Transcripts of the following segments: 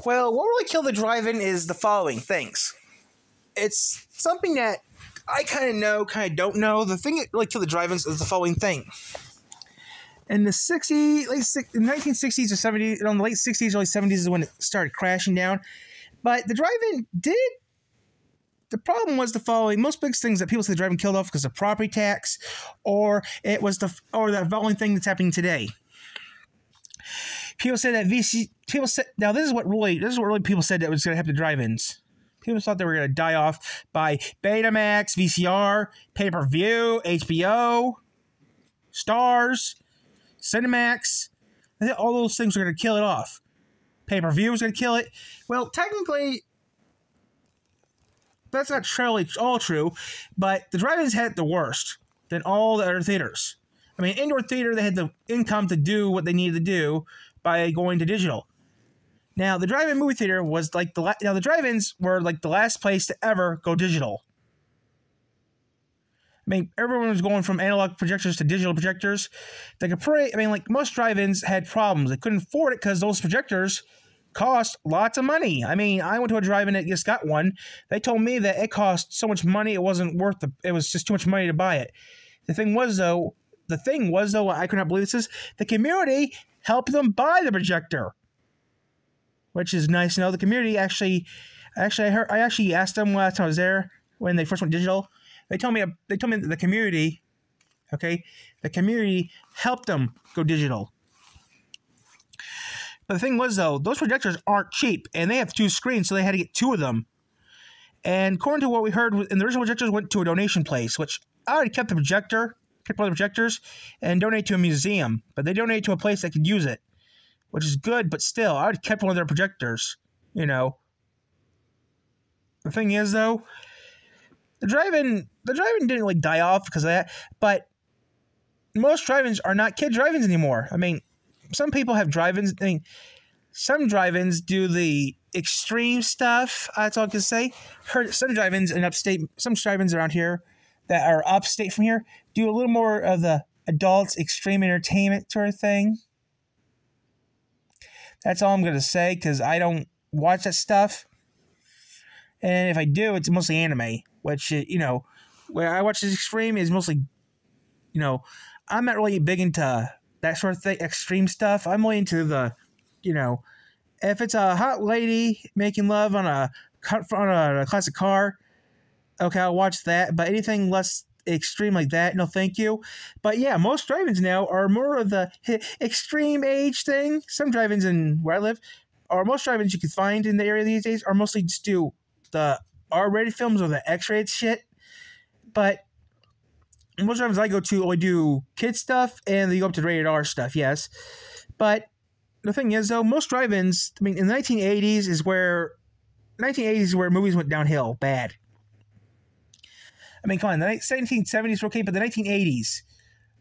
Well, what really killed the drive-in is the following things. It's something that I kind of know, kind of don't know. The thing that really killed the drive-ins is the following thing. In the 1960s or 70s, in the late 60s, early 70s is when it started crashing down. But the drive-in did. The problem was the following: most big things that people say the drive-in killed off because of property tax, or it was the following thing that's happening today. People say that people said, now this is what really people said that was going to happen to drive-ins. People thought they were going to die off by Betamax, VCR, pay-per-view, HBO, Stars, Cinemax. I think all those things were going to kill it off. Pay-per-view was going to kill it. Well, technically, that's not truly all true, but the drive-ins had it the worst than all the other theaters. I mean, indoor theater, they had the income to do what they needed to do by going to digital. Now, the drive-in movie theater was like the drive-ins were like the last place to ever go digital. I mean, everyone was going from analog projectors to digital projectors. Like most drive-ins had problems. They couldn't afford it because those projectors cost lots of money. I mean, I went to a drive-in that just got one. They told me that it cost so much money it wasn't worth it was just too much money to buy it. The thing was though, I could not believe this, the community helped them buy the projector. Which is nice to know. The community I actually asked them last time I was there when they first went digital. They told me that the community helped them go digital. But the thing was though, those projectors aren't cheap, and they have 2 screens, so they had to get 2 of them. And according to what we heard, and the original projectors went to a donation place, which I already kept one of the projectors, and donated to a museum. But they donated to a place that could use it, which is good, but still, I would kept one of their projectors, you know. The thing is, though, the drive-in didn't like die off because of that, but most drive-ins are not kid drive-ins anymore. I mean, some people have drive-ins. I mean, some drive-ins do the extreme stuff. That's all I can say. Heard some drive-ins in upstate, some drive-ins around here that are upstate from here do a little more of the adults extreme entertainment sort of thing. That's all I'm going to say, because I don't watch that stuff. And if I do, it's mostly anime, which, you know, where I watch this extreme is mostly, you know, I'm not really big into that sort of thing, extreme stuff. I'm really into the, you know, if it's a hot lady making love on a classic car, okay, I'll watch that. But anything less extreme like that, no thank you. But yeah, most drive-ins now are more of the extreme age thing. Some drive-ins in where I live, or most drive-ins you can find in the area these days, are mostly just do the R-rated films or the X-rated shit. But most drive-ins I go to only do kid stuff, and they go up to rated R stuff, yes. But the thing is, though, most drive-ins, I mean, in the 1980s is where movies went downhill bad. I mean, come on, the 1770s were okay, but the 1980s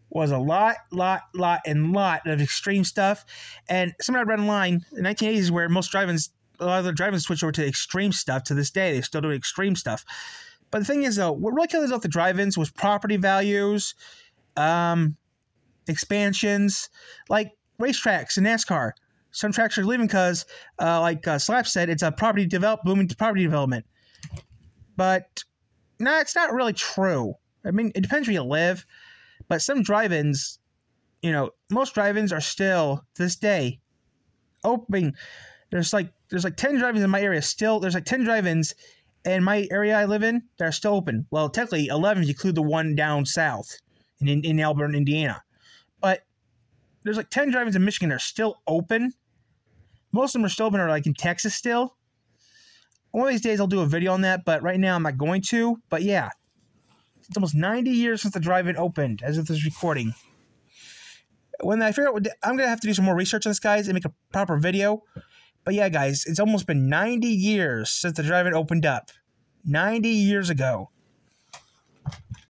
was a lot of extreme stuff. And somebody read online, the 1980s is where most drive-ins, a lot of the drive-ins switched over to extreme stuff. To this day, they still do extreme stuff. But the thing is, though, what really killed us off the drive-ins was property values, expansions, like racetracks and NASCAR. Some tracks are leaving because, like Slap said, it's a booming property development. But no, it's not really true. I mean, it depends where you live. But some drive-ins, you know, most drive-ins are still, to this day, open. There's like 10 drive-ins in my area still. There's like 10 drive-ins in my area I live in that are still open. Well, technically 11 if you include the one down south in Elburn, Indiana. But there's like 10 drive-ins in Michigan that are still open. Most of them are still open, are like in Texas still. One of these days I'll do a video on that, but right now I'm not going to. But yeah, it's almost 90 years since the drive-in opened, as of this recording. When I figure out, I'm going to have to do some more research on this, guys, and make a proper video. But yeah, guys, it's almost been 90 years since the drive-in opened up. 90 years ago.